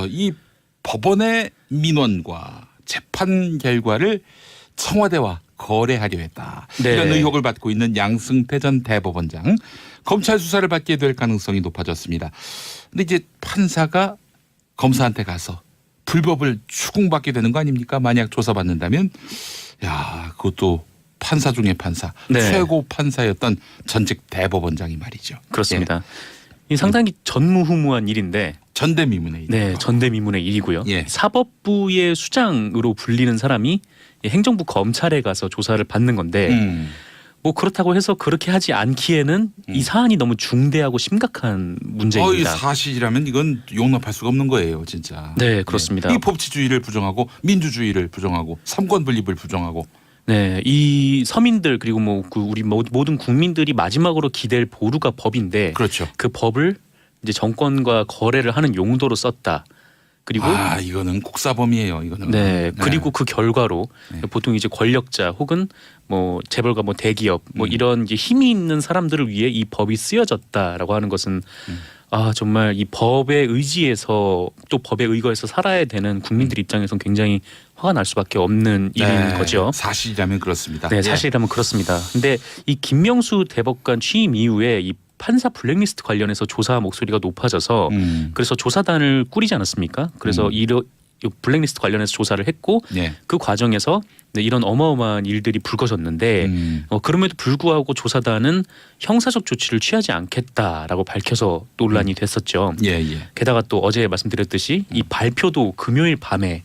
이 법원의 민원과 재판 결과를 청와대와 거래하려 했다. 네. 이런 의혹을 받고 있는 양승태 전 대법원장. 검찰 수사를 받게 될 가능성이 높아졌습니다. 근데 이제 판사가 검사한테 가서 불법을 추궁받게 되는 거 아닙니까? 만약 조사받는다면. 야, 그것도 판사 중에 판사. 네. 최고 판사였던 전직 대법원장이 말이죠. 그렇습니다. 이 상당히 전무후무한 일인데 전대미문의 일. 네, 전대미문의 일이고요. 예. 사법부의 수장으로 불리는 사람이 행정부 검찰에 가서 조사를 받는 건데 뭐 그렇다고 해서 그렇게 하지 않기에는 이 사안이 너무 중대하고 심각한 문제입니다. 사실이라면 이건 용납할 수가 없는 거예요, 진짜. 네, 그렇습니다. 이 법치주의를 부정하고 민주주의를 부정하고 삼권 분립을 부정하고. 네, 이 서민들 그리고 뭐 그 우리 모든 국민들이 마지막으로 기댈 보루가 법인데 그렇죠. 그 법을 이제 정권과 거래를 하는 용도로 썼다. 그리고 이거는 국사범이에요, 이거는. 네, 그리고 그 결과로 네. 보통 이제 권력자 혹은 뭐 재벌가 뭐 대기업 뭐 이런 이제 힘이 있는 사람들을 위해 이 법이 쓰여졌다라고 하는 것은 정말 이 법의 의지에서 또 법에 의거해서 살아야 되는 국민들 입장에서는 굉장히 화가 날 수밖에 없는 일인 거죠. 사실이라면 그렇습니다. 네, 사실이라면 그렇습니다. 근데 이 김명수 대법관 취임 이후에 이 판사 블랙리스트 관련해서 조사 목소리가 높아져서 그래서 조사단을 꾸리지 않았습니까? 그래서 이 블랙리스트 관련해서 조사를 했고 예. 그 과정에서 이런 어마어마한 일들이 불거졌는데 그럼에도 불구하고 조사단은 형사적 조치를 취하지 않겠다라고 밝혀서 논란이 됐었죠. 예, 예. 게다가 또 어제 말씀드렸듯이 이 발표도 금요일 밤에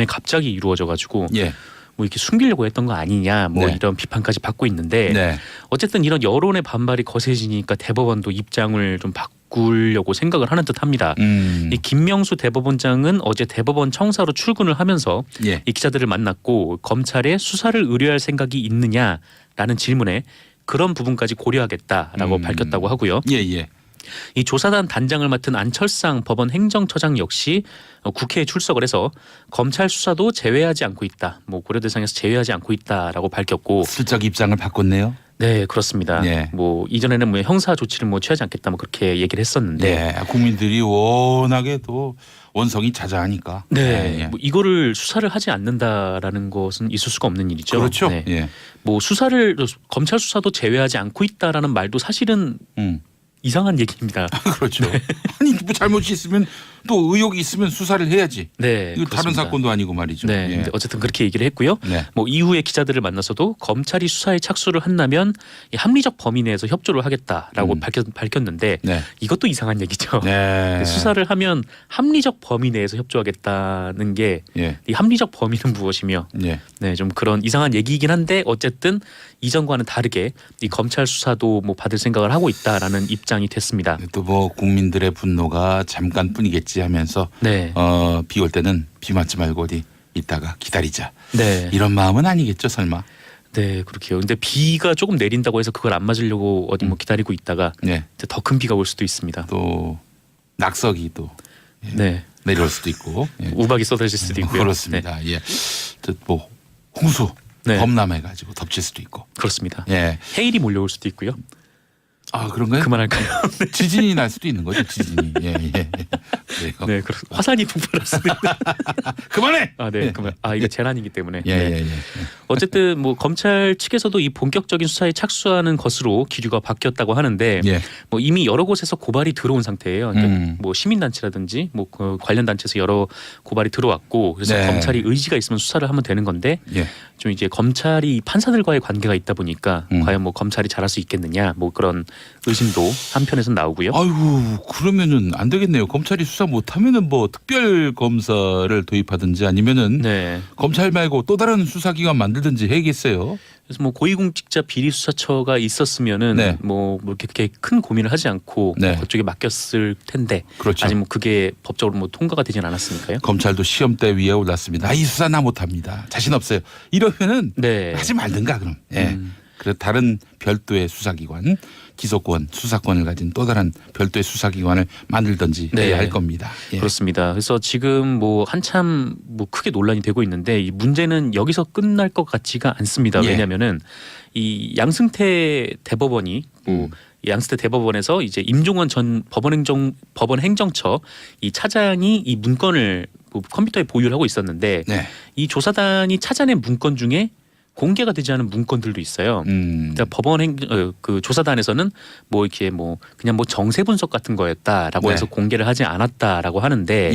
갑자기 이루어져 가지고 예. 뭐 이렇게 숨기려고 했던 거 아니냐 뭐 네. 이런 비판까지 받고 있는데 네. 어쨌든 이런 여론의 반발이 거세지니까 대법원도 입장을 좀 바꾸려고 생각을 하는 듯합니다. 이 김명수 대법원장은 어제 대법원 청사로 출근을 하면서 예. 이 기자들을 만났고 검찰에 수사를 의뢰할 생각이 있느냐라는 질문에 그런 부분까지 고려하겠다라고 밝혔다고 하고요. 예, 예. 이 조사단 단장을 맡은 안철상 법원 행정처장 역시 국회에 출석을 해서 검찰 수사도 제외하지 않고 있다. 뭐 고려 대상에서 제외하지 않고 있다라고 밝혔고. 슬쩍 입장을 바꿨네요. 네, 그렇습니다. 예. 뭐 이전에는 뭐 형사 조치를 뭐 취하지 않겠다 뭐 그렇게 얘기를 했었는데. 네. 국민들이 워낙에 또 원성이 자자하니까. 네, 예. 뭐 이거를 수사를 하지 않는다라는 것은 있을 수가 없는 일이죠. 그렇죠. 네. 예. 뭐 검찰 수사도 제외하지 않고 있다라는 말도 사실은 이상한 얘기입니다. 그렇죠. 아니 뭐 잘못이 있으면 또 의혹이 있으면 수사를 해야지. 네, 이거 다른 그렇습니다. 사건도 아니고 말이죠. 네, 예. 근데 어쨌든 그렇게 얘기를 했고요. 네. 뭐 이후에 기자들을 만나서도 검찰이 수사에 착수를 한다면 이 합리적 범위 내에서 협조를 하겠다라고 밝혔는데 네. 이것도 이상한 얘기죠. 네. 수사를 하면 합리적 범위 내에서 협조하겠다는 게 이 예. 합리적 범위는 무엇이며 예. 네, 좀 그런 이상한 얘기이긴 한데 어쨌든 이전과는 다르게 이 검찰 수사도 뭐 받을 생각을 하고 있다라는 입장이 됐습니다. 또 뭐 국민들의 분노가 잠깐뿐이겠지 하면서 네. 비 올 때는 비 맞지 말고 어디 있다가 기다리자. 네. 이런 마음은 아니겠죠, 설마. 네, 그렇게요. 근데 비가 조금 내린다고 해서 그걸 안 맞으려고 어디 뭐 기다리고 있다가 네. 더 큰 비가 올 수도 있습니다. 또 낙석이 또 네. 내려올 수도 있고. 예. 우박이 쏟아질 수도 있고요. 그렇습니다. 예. 또 뭐 홍수 네. 범람해 가지고 덮칠 수도 있고. 그렇습니다. 예. 해일이 몰려올 수도 있고요. 아, 그런가요? 그만할까요? 지진이 날 수도 있는 거죠, 지진이. 예, 예. 그래요. 네, 화산이 폭발할 수도 있는. 그만해. 네, 그만. 이거 재난이기 때문에. 예, 네. 예, 예. 어쨌든 뭐 검찰 측에서도 이 본격적인 수사에 착수하는 것으로 기류가 바뀌었다고 하는데 예. 뭐 이미 여러 곳에서 고발이 들어온 상태예요. 그러니까 뭐 시민단체라든지 뭐 그 관련 단체에서 여러 고발이 들어왔고 그래서 네. 검찰이 의지가 있으면 수사를 하면 되는 건데 예. 좀 이제 검찰이 판사들과의 관계가 있다 보니까 과연 뭐 검찰이 잘할 수 있겠느냐 뭐 그런 의심도 한편에서 나오고요. 아이고, 그러면은 안 되겠네요. 검찰이 수사 못하면은 뭐 특별 검사를 도입하든지 아니면은 네. 검찰 말고 또 다른 수사기관 만들든지 해야겠어요. 그래서 뭐 고위공직자 비리수사처가 있었으면은 네. 뭐 그렇게 큰 고민을 하지 않고 네. 그쪽에 맡겼을 텐데 그렇죠. 아직 뭐 그게 법적으로 뭐 통과가 되진 않았으니까요. 검찰도 시험대 위에 올랐습니다. 이 수사 나 못합니다. 자신 없어요. 이러면은 네. 하지 말든가 그럼. 예. 그래서 다른 별도의 수사기관, 기소권, 수사권을 가진 또 다른 별도의 수사기관을 만들든지 네. 해야 할 겁니다. 예. 그렇습니다. 그래서 지금 뭐 한참 뭐 크게 논란이 되고 있는데 이 문제는 여기서 끝날 것 같지가 않습니다. 예. 왜냐하면은 이 양승태 대법원이 뭐 양스태 대법원에서 이제 임종원 전 법원 행정처 이 차장이 이 문건을 컴퓨터에 보유를 하고 있었는데 네. 이 조사단이 찾아낸 문건 중에 공개가 되지 않은 문건들도 있어요. 그러니까 그 조사단에서는 뭐 이렇게 뭐 그냥 뭐 정세 분석 같은 거였다라고 네. 해서 공개를 하지 않았다라고 하는데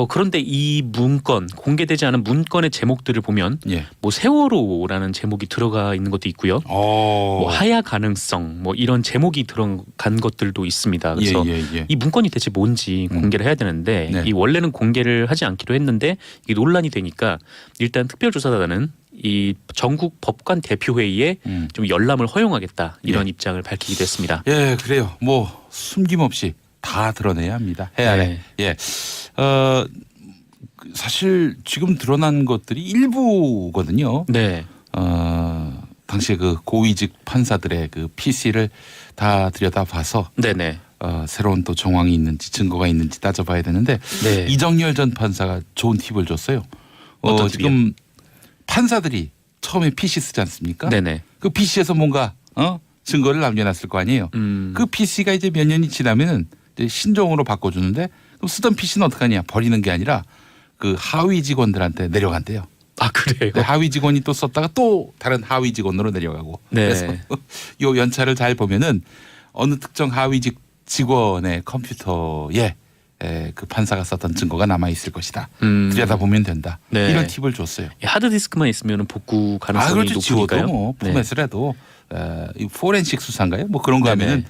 그런데 이 문건 공개되지 않은 문건의 제목들을 보면 뭐 세월호라는 제목이 들어가 있는 것도 있고요. 뭐 하야 가능성 뭐 이런 제목이 들어간 것들도 있습니다. 그래서 이 문건이 대체 뭔지 공개를 해야 되는데 이 원래는 공개를 하지 않기로 했는데 이게 논란이 되니까 일단 특별조사단은 이 전국 법관 대표회의에 좀 열람을 허용하겠다 이런 입장을 밝히기도 했습니다. 예, 그래요. 뭐 숨김없이 다 드러내야 합니다. 해야 해. 예. 사실 지금 드러난 것들이 일부거든요. 네. 당시에 그 고위직 판사들의 그 PC를 다 들여다봐서 네네. 새로운 또 정황이 있는지 증거가 있는지 따져봐야 되는데 네. 이정열 전 판사가 좋은 팁을 줬어요. 어떤 지금 판사들이 처음에 PC 쓰지 않습니까? 네네. 그 PC에서 뭔가 증거를 남겨놨을 거 아니에요. 그 PC가 이제 몇 년이 지나면은 이제 신종으로 바꿔주는데 그럼 쓰던 PC는 어떡하냐? 버리는 게 아니라 그 하위 직원들한테 내려간대요. 아 그래요? 네, 하위 직원이 또 썼다가 또 다른 하위 직원으로 내려가고. 네. 그래서 요 연차를 잘 보면은 어느 특정 하위 직원의 컴퓨터에 그 판사가 썼던 증거가 남아 있을 것이다. 들여다보면 된다. 네. 이런 팁을 줬어요. 하드디스크만 있으면 복구 가능성이 그렇죠. 지워도 높으니까요. 뭐 포맷을해도 이 포렌식 수사인가요? 뭐 그런 거 네네. 하면은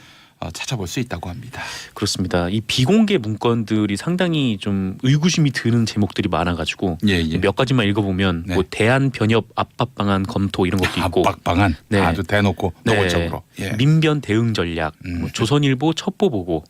찾아볼 수 있다고 합니다. 그렇습니다. 이 비공개 문건들이 상당히 좀 의구심이 드는 제목들이 많아가지고 몇 가지만 읽어보면 뭐 대안 변협 압박 방안 검토 이런 것도 있고 압박 방안 아주 대놓고 노골적으로 민변 대응 전략, 뭐 조선일보 첩보 보고,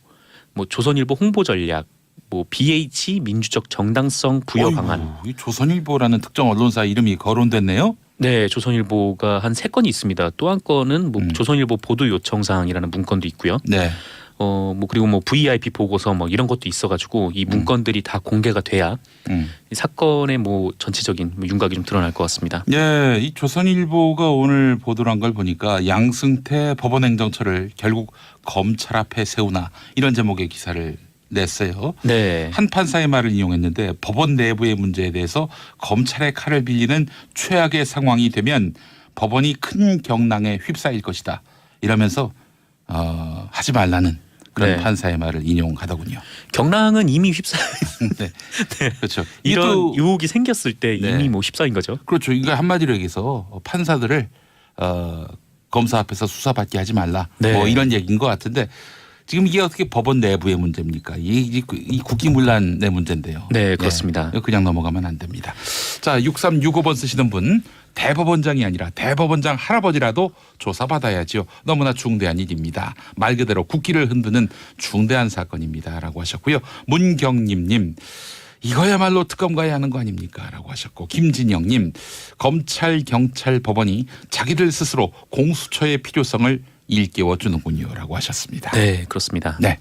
뭐 조선일보 홍보 전략, 뭐 BH 민주적 정당성 부여 방안. 이 조선일보라는 특정 언론사 이름이 거론됐네요. 네, 조선일보가 한 3건이 있습니다. 또 한 건은 뭐 조선일보 보도 요청 사항이라는 문건도 있고요. 네. 뭐 그리고 뭐 VIP 보고서 뭐 이런 것도 있어가지고 이 문건들이 다 공개가 돼야 이 사건의 뭐 전체적인 윤곽이 좀 드러날 것 같습니다. 네, 이 조선일보가 오늘 보도를 한 걸 보니까 양승태 법원행정처를 결국 검찰 앞에 세우나 이런 제목의 기사를 냈어요. 네. 한 판사의 말을 인용했는데 법원 내부의 문제에 대해서 검찰의 칼을 빌리는 최악의 상황이 되면 법원이 큰 경랑에 휩싸일 것이다. 이러면서 하지 말라는 그런 판사의 말을 인용하더군요. 경랑은 이미 휩싸인. 네. 그렇죠. 이런 유혹이 생겼을 때 이미 뭐 휩싸인 거죠. 그렇죠. 이거 한마디로 얘기해서 판사들을 검사 앞에서 수사받게 하지 말라. 뭐 이런 얘기인 것 같은데 지금 이게 어떻게 법원 내부의 문제입니까? 이 국기문란의 문제인데요. 네, 그렇습니다. 그냥 넘어가면 안 됩니다. 자, 6365번 쓰시는 분 대법원장이 아니라 대법원장 할아버지라도 조사받아야죠. 너무나 중대한 일입니다. 말 그대로 국기를 흔드는 중대한 사건입니다. 라고 하셨고요. 문경림님. 이거야말로 특검 가야 하는 거 아닙니까? 라고 하셨고 김진영님. 검찰, 경찰, 법원이 자기들 스스로 공수처의 필요성을 일깨워 주는군요. 라고 하셨습니다. 네, 그렇습니다. 네.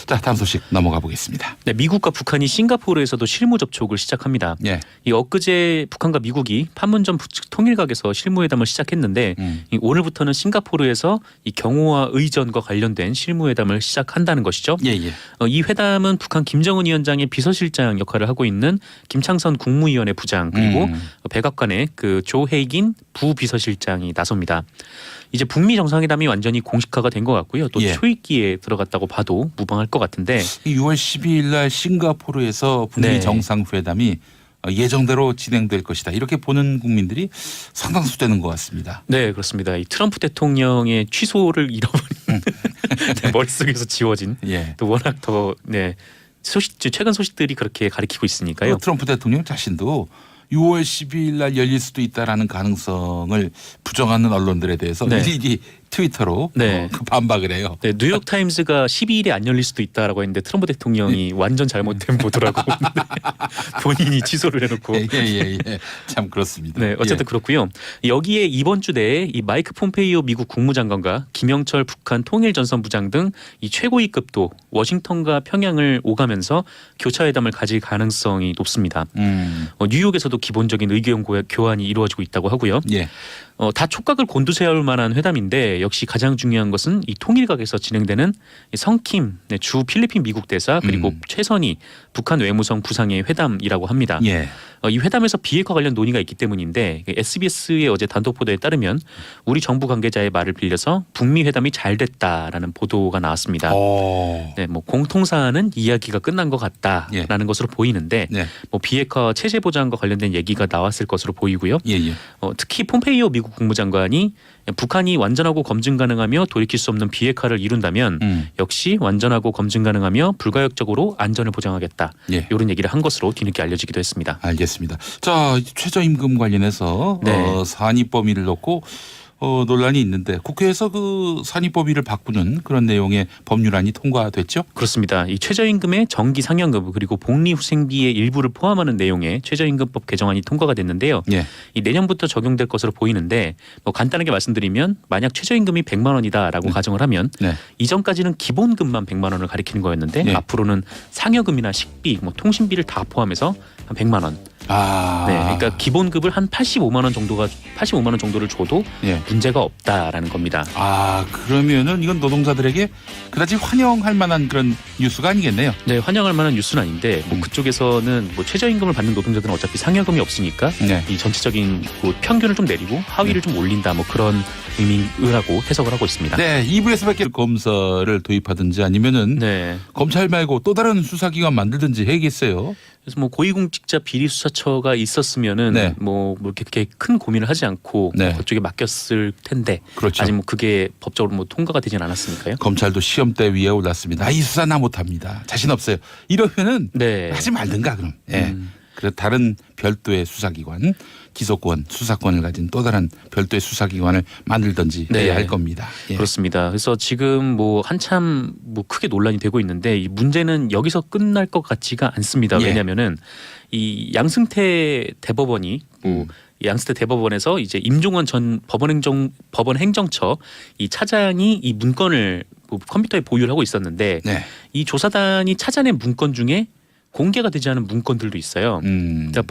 자, 다음 소식 넘어가 보겠습니다. 네, 미국과 북한이 싱가포르에서도 실무 접촉을 시작합니다. 이 엊그제 북한과 미국이 판문점 북측 통일각에서 실무회담을 시작했는데 오늘부터는 싱가포르에서 이 경호와 의전과 관련된 실무회담을 시작한다는 것이죠. 이 회담은 북한 김정은 위원장의 비서실장 역할을 하고 있는 김창선 국무위원회 부장 그리고 백악관의 그 조혜긴 부비서실장이 나섭니다. 이제 북미 정상회담이 완전히 공식화가 된 것 같고요. 또 초입기에 들어갔다고 봐도 무방할 것 같은데 6월 12일 날 싱가포르에서 북미 정상회담이 예정대로 진행될 것이다. 이렇게 보는 국민들이 상당수 되는 것 같습니다. 네, 그렇습니다. 이 트럼프 대통령의 취소를 잃어버린 머릿속에서 지워진 또 워낙 더 최근 소식들이 그렇게 가리키고 있으니까요. 트럼프 대통령 자신도 6월 12일 날 열릴 수도 있다라는 가능성을 부정하는 언론들에 대해서 일일이 트위터로 반박을 해요. 네, 뉴욕 타임즈가 12일에 안 열릴 수도 있다라고 했는데 트럼프 대통령이 완전 잘못된 보도라고 본인이 취소를 해놓고. 참 그렇습니다. 네, 어쨌든 그렇고요. 여기에 이번 주 내에 이 마이크 폼페이오 미국 국무장관과 김영철 북한 통일전선부장 등 이 최고위급도 워싱턴과 평양을 오가면서 교차회담을 가질 가능성이 높습니다. 뉴욕에서도 기본적인 의견 교환이 이루어지고 있다고 하고요. 다 촉각을 곤두세울 만한 회담인데 네, 역시 가장 중요한 것은 이 통일각에서 진행되는 이 성킴 주 필리핀 미국 대사 그리고 최선희 북한 외무성 부상의 회담이라고 합니다. 예. 이 회담에서 비핵화 관련 논의가 있기 때문인데 SBS의 어제 단독 보도에 따르면 우리 정부 관계자의 말을 빌려서 북미 회담이 잘 됐다라는 보도가 나왔습니다. 네, 뭐 공통 사안은 이야기가 끝난 것 같다라는 것으로 보이는데 네. 뭐 비핵화 체제 보장과 관련된 얘기가 나왔을 것으로 보이고요. 예, 예. 특히 폼페이오 미국 국무장관이 북한이 완전하고 검증 가능하며 돌이킬 수 없는 비핵화를 이룬다면 역시 완전하고 검증 가능하며 불가역적으로 안전을 보장하겠다. 예. 이런 얘기를 한 것으로 뒤늦게 알려지기도 했습니다. 알겠습니다. 자, 최저임금 관련해서 네. 산입 범위를 놓고 논란이 있는데 국회에서 그 산입 범위를 바꾸는 그런 내용의 법률안이 통과됐죠? 그렇습니다. 이 최저임금의 정기 상여금 그리고 복리후생비의 일부를 포함하는 내용의 최저임금법 개정안이 통과가 됐는데요. 예. 이 내년부터 적용될 것으로 보이는데 뭐 간단하게 말씀드리면 만약 최저임금이 100만 원이다라고 가정을 하면 네. 이전까지는 기본금만 100만 원을 가리키는 거였는데 네. 앞으로는 상여금이나 식비, 뭐 통신비를 다 포함해서 한 100만 원. 아. 네, 그러니까 기본급을 한 85만 원 정도를 줘도 예. 문제가 없다라는 겁니다. 아, 그러면은 이건 노동자들에게 그다지 환영할 만한 그런 뉴스가 아니겠네요. 네, 환영할 만한 뉴스는 아닌데 뭐 그쪽에서는 뭐 최저임금을 받는 노동자들은 어차피 상여금이 없으니까 네. 이 전체적인 그 평균을 좀 내리고 하위를 좀 올린다 뭐 그런 의미라고 해석을 하고 있습니다. 네, 2부에서밖에 검사를 도입하든지 아니면은 네. 검찰 말고 또 다른 수사기관 만들든지 해야겠어요. 그래서 뭐 고위공직자 비리수사처가 있었으면은 네. 뭐 이렇게 큰 고민을 하지 않고 네. 그쪽에 맡겼을 텐데 그렇죠. 아직 뭐 그게 법적으로 뭐 통과가 되진 않았으니까요. 검찰도 시험대 위에 올랐습니다. 이 수사 나 못합니다. 자신 없어요. 이러면은 네. 하지 말든가 그럼. 예. 그래서 다른 별도의 수사기관, 기소권, 수사권을 가진 또 다른 별도의 수사기관을 만들든지 네. 해야 할 겁니다. 예. 그렇습니다. 그래서 지금 뭐 한참 뭐 크게 논란이 되고 있는데 이 문제는 여기서 끝날 것 같지가 않습니다. 예. 왜냐하면은 이 양승태 대법원이 뭐 양승태 대법원에서 이제 임종원 전 법원 행정처 이 차장이 이 문건을 뭐 컴퓨터에 보유를 하고 있었는데 네. 이 조사단이 찾아낸 문건 중에 공개가 되지 않은 문건들도 있어요. 그러니까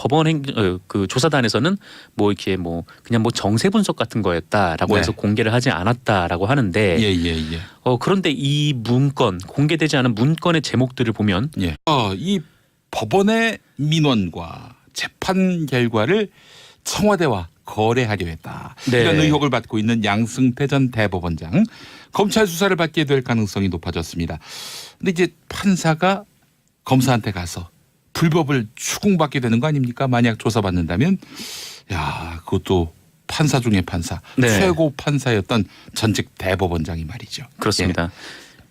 그 조사단에서는 뭐 이렇게 뭐 그냥 뭐 정세 분석 같은 거였다라고 네. 해서 공개를 하지 않았다라고 하는데 예. 그런데 이 문건 공개되지 않은 문건의 제목들을 보면 예. 이 법원의 민원과 재판 결과를 청와대와 거래하려 했다. 네. 이런 의혹을 받고 있는 양승태 전 대법원장 검찰 수사를 받게 될 가능성이 높아졌습니다. 근데 이제 판사가 검사한테 가서 불법을 추궁받게 되는 거 아닙니까? 만약 조사받는다면 야, 그것도 판사 중에 판사, 네. 최고 판사였던 전직 대법원장이 말이죠. 그렇습니다.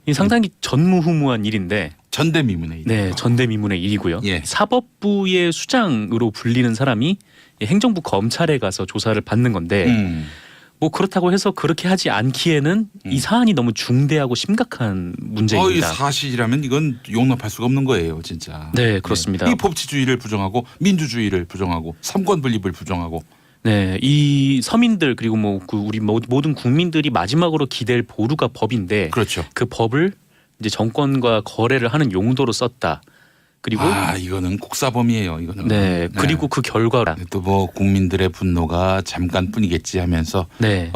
이 상당히 전무후무한 일인데 전대미문의 일. 네, 전대미문의 일이고요. 예. 사법부의 수장으로 불리는 사람이 행정부 검찰에 가서 조사를 받는 건데 뭐 그렇다고 해서 그렇게 하지 않기에는 이 사안이 너무 중대하고 심각한 문제입니다. 사실이라면 이건 용납할 수가 없는 거예요, 진짜. 네, 그렇습니다. 이 법치주의를 부정하고 민주주의를 부정하고 삼권 분립을 부정하고. 네, 이 서민들 그리고 뭐 그 우리 모든 국민들이 마지막으로 기댈 보루가 법인데 그렇죠. 그 법을 이제 정권과 거래를 하는 용도로 썼다. 그리고 이거는 국사범이에요, 이거는. 네, 그리고 그 결과라. 또 뭐 국민들의 분노가 잠깐뿐이겠지 하면서 네,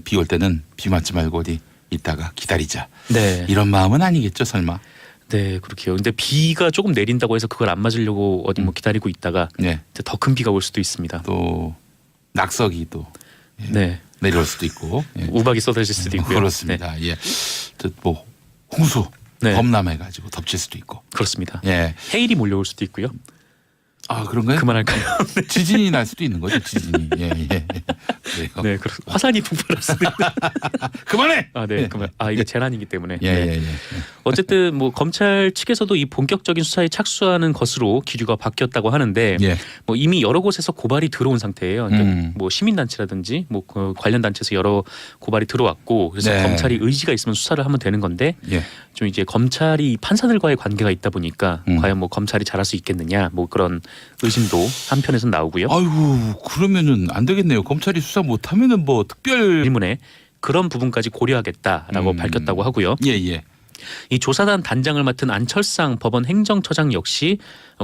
비 올 때는 비 맞지 말고 어디 있다가 기다리자. 네, 이런 마음은 아니겠죠, 설마. 네, 그렇게요. 근데 비가 조금 내린다고 해서 그걸 안 맞으려고 어디 뭐 기다리고 있다가 네. 더 큰 비가 올 수도 있습니다. 또 낙석이 또 네, 내려올 수도 있고. 예. 우박이 쏟아질 수도 있고요. 그렇습니다. 예. 또 뭐 홍수 네. 범람해가지고 덮칠 수도 있고. 그렇습니다. 예. 해일이 몰려올 수도 있고요. 아, 그런가요? 그만할까요? 지진이 날 수도 있는 거죠, 지진이. 예. 그래요. 네, 화산이 폭발할 수도 있고. 그만해. 네, 예. 그만. 이게 재난이기 때문에. 예, 네. 예, 예. 어쨌든 뭐 검찰 측에서도 이 본격적인 수사에 착수하는 것으로 기류가 바뀌었다고 하는데 예. 뭐 이미 여러 곳에서 고발이 들어온 상태예요. 그러니까 뭐 시민단체라든지 뭐 그 관련 단체에서 여러 고발이 들어왔고 그래서 네. 검찰이 의지가 있으면 수사를 하면 되는 건데 예. 좀 이제 검찰이 판사들과의 관계가 있다 보니까 과연 뭐 검찰이 잘할 수 있겠느냐 뭐 그런 의심도 한편에서 나오고요. 아이고, 그러면은 안 되겠네요. 검찰이 수사 못하면은 뭐 특별. 질문에 그런 부분까지 고려하겠다라고 밝혔다고 하고요. 예, 예. 이 조사단 단장을 맡은 안철상 법원 행정처장 역시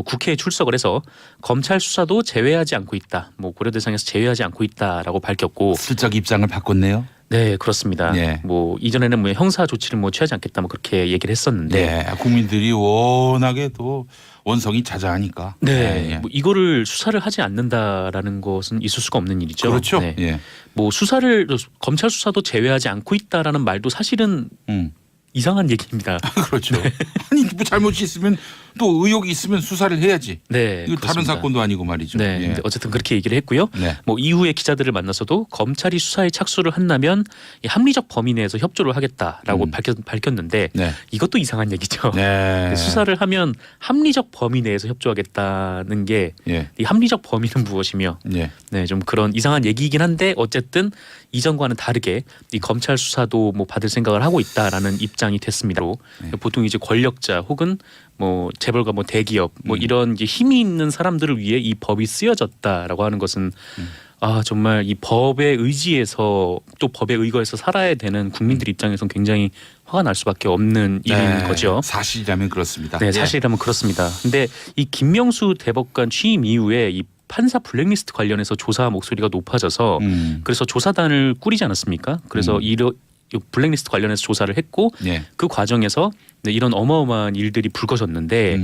국회에 출석을 해서 검찰 수사도 제외하지 않고 있다. 뭐 고려 대상에서 제외하지 않고 있다라고 밝혔고 슬쩍 입장을 바꿨네요. 네, 그렇습니다. 예. 뭐 이전에는 뭐 형사 조치를 뭐 취하지 않겠다 뭐 그렇게 얘기를 했었는데 네. 국민들이 워낙에 또 원성이 자자하니까. 네, 예. 뭐 이거를 수사를 하지 않는다라는 것은 있을 수가 없는 일이죠. 그렇죠. 네. 예. 뭐 수사를 검찰 수사도 제외하지 않고 있다라는 말도 사실은 이상한 얘기입니다. 그렇죠. 아니 뭐 잘못이 있으면 또 의혹이 있으면 수사를 해야지. 네, 이거 다른 그렇습니다. 사건도 아니고 말이죠. 네, 예. 근데 어쨌든 그렇게 얘기를 했고요. 네. 뭐 이후에 기자들을 만나서도 검찰이 수사에 착수를 한다면 이 합리적 범위 내에서 협조를 하겠다라고 밝혔는데 네. 이것도 이상한 얘기죠. 네. 수사를 하면 합리적 범위 내에서 협조하겠다는 게 예. 이 합리적 범위는 무엇이며 예. 네, 좀 그런 이상한 얘기이긴 한데 어쨌든 이전과는 다르게 이 검찰 수사도 뭐 받을 생각을 하고 있다라는 입장이 됐습니다. 보통 이제 권력자 혹은 뭐 재벌가 뭐 대기업 뭐 이런 이제 힘이 있는 사람들을 위해 이 법이 쓰여졌다라고 하는 것은 아 정말 이 법에 의지해서 또 법에 의거해서 살아야 되는 국민들 입장에선 굉장히 화가 날 수밖에 없는 일인 거죠. 사실이라면 그렇습니다. 네, 사실이라면 그렇습니다. 근데 이 김명수 대법관 취임 이후에 이 판사 블랙리스트 관련해서 조사 목소리가 높아져서 그래서 조사단을 꾸리지 않았습니까? 그래서 이 블랙리스트 관련해서 조사를 했고 예. 그 과정에서 네, 이런 어마어마한 일들이 불거졌는데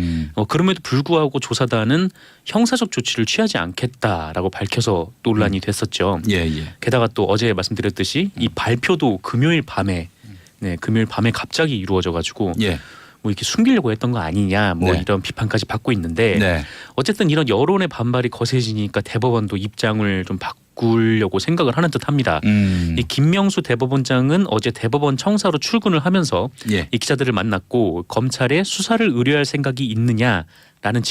그럼에도 불구하고 조사단은 형사적 조치를 취하지 않겠다라고 밝혀서 논란이 됐었죠. 예, 예. 게다가 또 어제 말씀드렸듯이 이 발표도 금요일 밤에 갑자기 이루어져 가지고 예. 뭐 이렇게 숨기려고 했던 거 아니냐 뭐 네. 이런 비판까지 받고 있는데 네. 어쨌든 이런 여론의 반발이 거세지니까 대법원도 입장을 좀 바꾸려고 생각을 하는 듯합니다. 이 김명수 대법원장은 어제 대법원 청사로 출근을 하면서 예. 이 기자들을 만났고 검찰에 수사를 의뢰할 생각이 있느냐라는